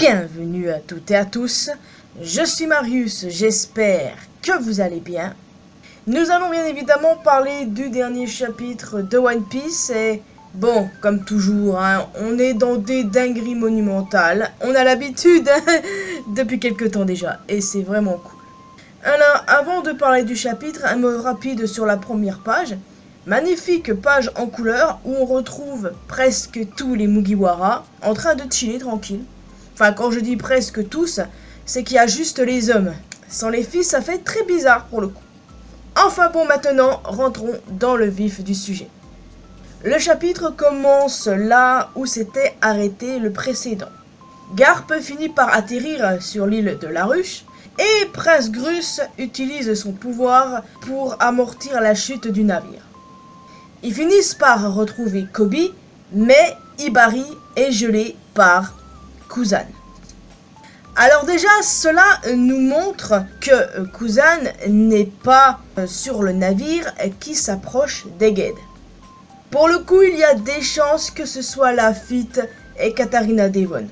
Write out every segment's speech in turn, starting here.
Bienvenue à toutes et à tous, je suis Marius, j'espère que vous allez bien. Nous allons bien évidemment parler du dernier chapitre de One Piece et bon, comme toujours, on est dans des dingueries monumentales, on a l'habitude depuis quelques temps déjà et c'est vraiment cool. Alors, avant de parler du chapitre, un mot rapide sur la première page. Magnifique page en couleur où on retrouve presque tous les Mugiwara en train de chiller tranquille. Enfin, quand je dis presque tous, c'est qu'il y a juste les hommes. Sans les filles, ça fait très bizarre pour le coup. Enfin bon, maintenant, rentrons dans le vif du sujet. Le chapitre commence là où s'était arrêté le précédent. Garp finit par atterrir sur l'île de la Ruche et Prince Grus utilise son pouvoir pour amortir la chute du navire. Ils finissent par retrouver Koby, mais Ibari est gelé par Kuzan. Alors déjà, cela nous montre que Kuzan n'est pas sur le navire qui s'approche d'Egghead. Pour le coup, il y a des chances que ce soit Lafitte et Katarina Devon.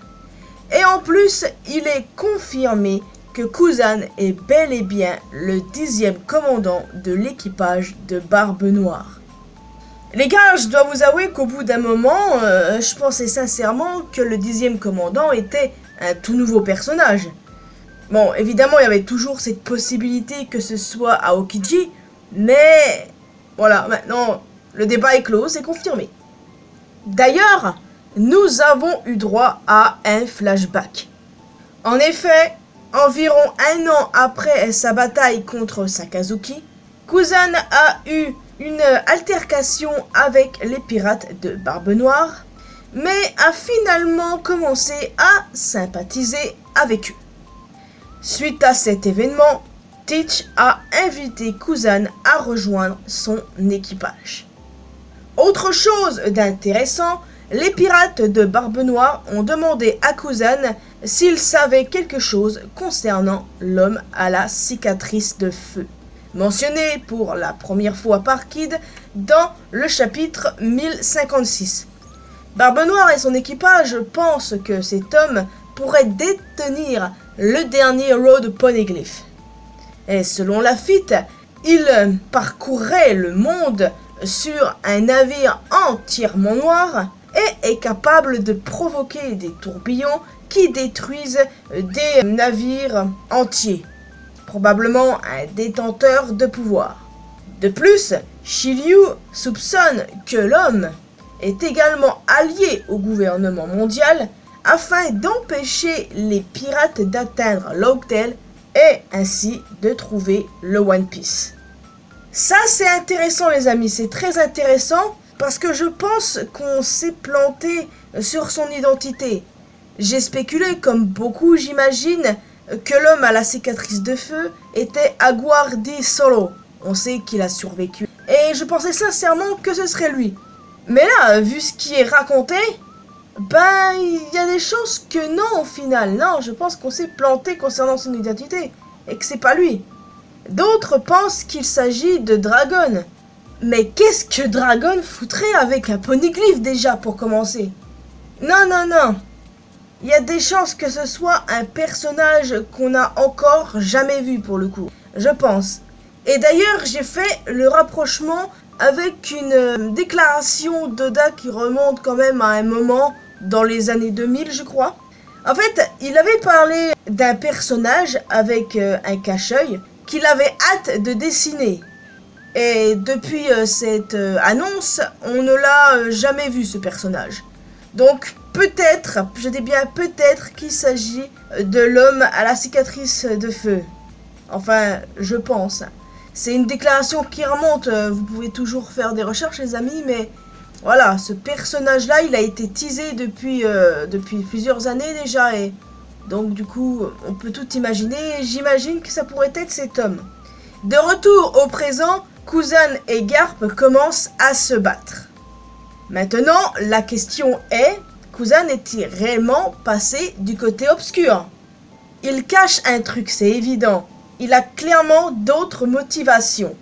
Et en plus, il est confirmé que Kuzan est bel et bien le 10e commandant de l'équipage de Barbe Noire. Les gars, je dois vous avouer qu'au bout d'un moment, je pensais sincèrement que le 10e commandant était un tout nouveau personnage. Bon, évidemment, il y avait toujours cette possibilité que ce soit Aokiji, mais voilà, maintenant, le débat est clos, c'est confirmé. D'ailleurs, nous avons eu droit à un flashback. En effet, environ un an après sa bataille contre Sakazuki, Kuzan a eu une altercation avec les pirates de Barbe Noire, mais a finalement commencé à sympathiser avec eux. Suite à cet événement, Teach a invité Kuzan à rejoindre son équipage. Autre chose d'intéressant, les pirates de Barbe Noire ont demandé à Kuzan s'il savait quelque chose concernant l'homme à la cicatrice de feu, mentionné pour la première fois par Kid dans le chapitre 1056. Barbe Noire et son équipage pensent que cet homme pourrait détenir le dernier Road Poneglyph. Et selon Lafitte, il parcourrait le monde sur un navire entièrement noir et est capable de provoquer des tourbillons qui détruisent des navires entiers. Probablement un détenteur de pouvoir. De plus, Shiryu soupçonne que l'homme est également allié au gouvernement mondial afin d'empêcher les pirates d'atteindre Loguetail et ainsi de trouver le One Piece. Ça c'est intéressant les amis, c'est très intéressant parce que je pense qu'on s'est planté sur son identité. J'ai spéculé comme beaucoup j'imagine que l'homme à la cicatrice de feu était Aguar di Solo. On sait qu'il a survécu. Et je pensais sincèrement que ce serait lui. Mais là, vu ce qui est raconté, ben, il y a des chances que non, au final. Non, je pense qu'on s'est planté concernant son identité. Et que c'est pas lui. D'autres pensent qu'il s'agit de Dragon. Mais qu'est-ce que Dragon foutrait avec un poneglyphe déjà, pour commencer? Non, non, non. Il y a des chances que ce soit un personnage qu'on n'a encore jamais vu pour le coup, je pense. Et d'ailleurs, j'ai fait le rapprochement avec une déclaration d'Oda qui remonte quand même à un moment dans les années 2000, je crois. En fait, il avait parlé d'un personnage avec un cache-œil qu'il avait hâte de dessiner. Et depuis cette annonce, on ne l'a jamais vu ce personnage. Donc peut-être, je dis bien peut-être qu'il s'agit de l'homme à la cicatrice de feu. Enfin, je pense. C'est une déclaration qui remonte, vous pouvez toujours faire des recherches les amis, mais voilà, ce personnage-là, il a été teasé depuis plusieurs années déjà, et donc du coup, on peut tout imaginer, et j'imagine que ça pourrait être cet homme. De retour au présent, Kuzan et Garp commencent à se battre. Maintenant, la question est, Kuzan est-il réellement passé du côté obscur? Il cache un truc, c'est évident. Il a clairement d'autres motivations.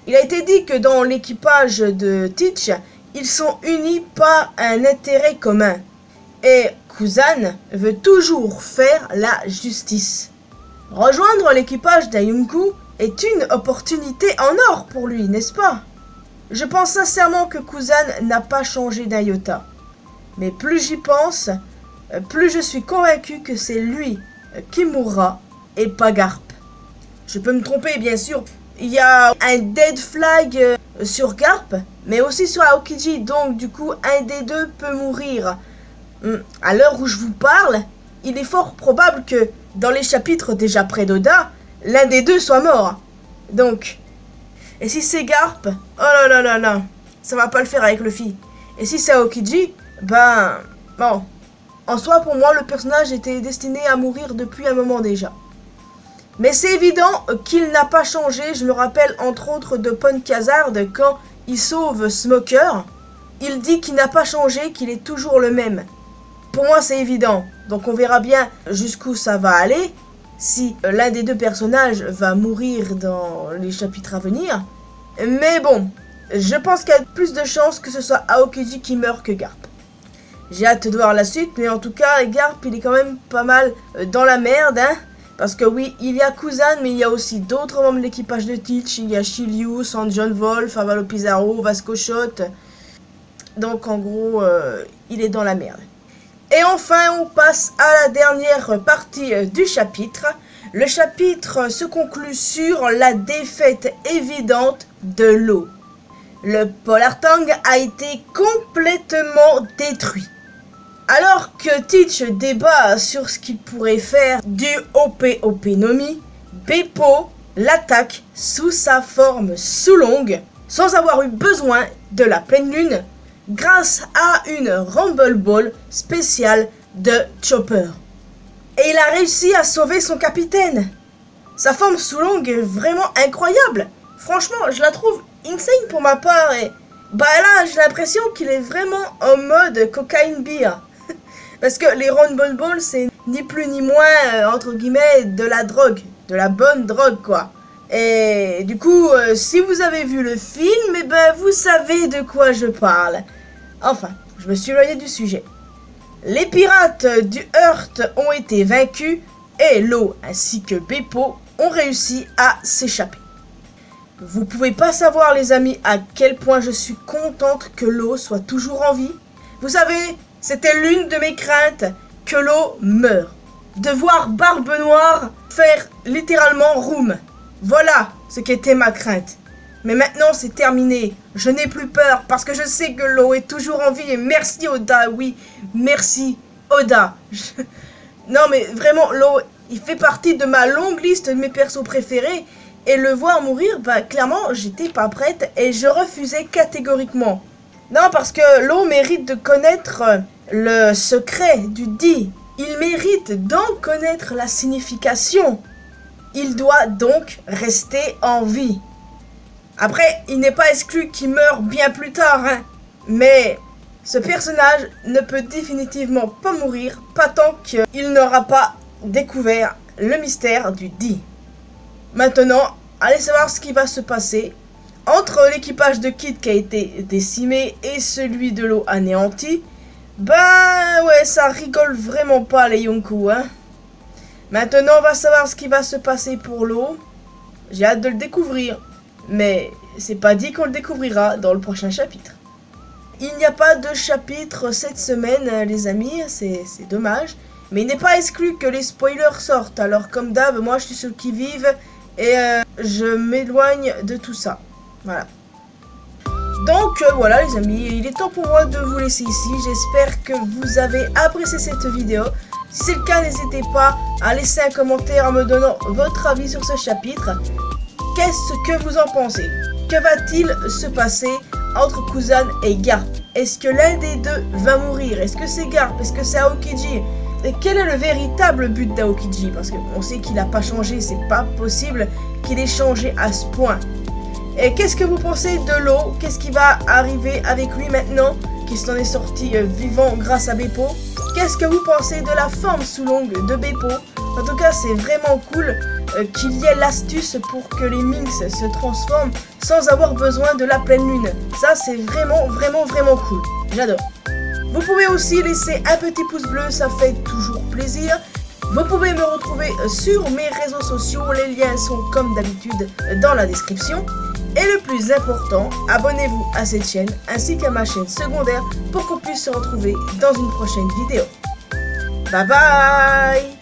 Il a été dit que dans l'équipage de Teach, ils sont unis par un intérêt commun. Et Kuzan veut toujours faire la justice. Rejoindre l'équipage d'Ayunku est une opportunité en or pour lui, n'est-ce pas? Je pense sincèrement que Kuzan n'a pas changé d'un iota. Mais plus j'y pense, plus je suis convaincu que c'est lui qui mourra et pas Garp. Je peux me tromper, bien sûr. Il y a un dead flag sur Garp, mais aussi sur Aokiji, donc du coup un des deux peut mourir. À l'heure où je vous parle, il est fort probable que dans les chapitres déjà près d'Oda, l'un des deux soit mort. Donc, et si c'est Garp, oh là là là là, ça va pas le faire avec Luffy. Et si c'est Aokiji, ben, bon, en soi pour moi le personnage était destiné à mourir depuis un moment déjà. Mais c'est évident qu'il n'a pas changé, je me rappelle entre autres de Pon Khazard quand il sauve Smoker. Il dit qu'il n'a pas changé, qu'il est toujours le même. Pour moi c'est évident, donc on verra bien jusqu'où ça va aller, si l'un des deux personnages va mourir dans les chapitres à venir. Mais bon, je pense qu'il y a plus de chances que ce soit Aokiji qui meurt que Garp. J'ai hâte de voir la suite, mais en tout cas Garp il est quand même pas mal dans la merde, hein. Parce que oui, il y a Kuzan, mais il y a aussi d'autres membres de l'équipage de Teach. Il y a Shiryu, San John Wolf, Avalo Pizarro, Vasco Shot. Donc en gros, il est dans la merde. Et enfin, on passe à la dernière partie du chapitre. Le chapitre se conclut sur la défaite évidente de l'eau. Le Polar Tang a été complètement détruit. Alors que Teach débat sur ce qu'il pourrait faire du OP Nomi, Beppo l'attaque sous sa forme Sulong, sans avoir eu besoin de la pleine lune, grâce à une Rumble Ball spéciale de Chopper. Et il a réussi à sauver son capitaine. Sa forme Sulong est vraiment incroyable. Franchement, je la trouve insane pour ma part. Et bah là, j'ai l'impression qu'il est vraiment en mode cocaine beer. Parce que les Rumble Ball, c'est ni plus ni moins, entre guillemets, de la drogue. De la bonne drogue, quoi. Et du coup, si vous avez vu le film, eh ben, vous savez de quoi je parle. Enfin, je me suis éloigné du sujet. Les pirates du Heart ont été vaincus et Law ainsi que Beppo ont réussi à s'échapper. Vous pouvez pas savoir, les amis, à quel point je suis contente que Law soit toujours en vie. Vous savez, c'était l'une de mes craintes, que Law meure. De voir Barbe Noire faire littéralement room. Voilà ce qu'était ma crainte. Mais maintenant c'est terminé. Je n'ai plus peur parce que je sais que Law est toujours en vie. Et merci Oda, oui, merci Oda. Non mais vraiment, Law, il fait partie de ma longue liste de mes persos préférés. Et le voir mourir, bah clairement j'étais pas prête et je refusais catégoriquement. Non, parce que Law mérite de connaître le secret du Di. Il mérite d'en connaître la signification. Il doit donc rester en vie. Après, il n'est pas exclu qu'il meure bien plus tard, hein. Mais ce personnage ne peut définitivement pas mourir, pas tant qu'il n'aura pas découvert le mystère du Di. Maintenant, allez savoir ce qui va se passer entre l'équipage de Kid qui a été décimé et celui de Law anéanti. Ben ouais, ça rigole vraiment pas les Yonkou, hein. Maintenant, on va savoir ce qui va se passer pour Law. J'ai hâte de le découvrir. Mais c'est pas dit qu'on le découvrira dans le prochain chapitre. Il n'y a pas de chapitre cette semaine, les amis. C'est dommage. Mais il n'est pas exclu que les spoilers sortent. Alors comme d'hab, moi je suis sur le qui-vive. Et je m'éloigne de tout ça. Voilà. Donc voilà les amis, il est temps pour moi de vous laisser ici. J'espère que vous avez apprécié cette vidéo. Si c'est le cas, n'hésitez pas à laisser un commentaire en me donnant votre avis sur ce chapitre. Qu'est-ce que vous en pensez? Que va-t-il se passer entre Kuzan et Garp? Est-ce que l'un des deux va mourir? Est-ce que c'est Garp? Est-ce que c'est Aokiji? Et quel est le véritable but d'Aokiji? Parce qu'on sait qu'il n'a pas changé, c'est pas possible qu'il ait changé à ce point. Et qu'est-ce que vous pensez de Law? Qu'est-ce qui va arriver avec lui maintenant qu'il s'en est sorti vivant grâce à Beppo? Qu'est-ce que vous pensez de la forme Sulong de Beppo? En tout cas, c'est vraiment cool qu'il y ait l'astuce pour que les Minx se transforment sans avoir besoin de la pleine lune. Ça, c'est vraiment cool. J'adore. Vous pouvez aussi laisser un petit pouce bleu, ça fait toujours plaisir. Vous pouvez me retrouver sur mes réseaux sociaux, les liens sont comme d'habitude dans la description. Et le plus important, abonnez-vous à cette chaîne ainsi qu'à ma chaîne secondaire pour qu'on puisse se retrouver dans une prochaine vidéo. Bye bye!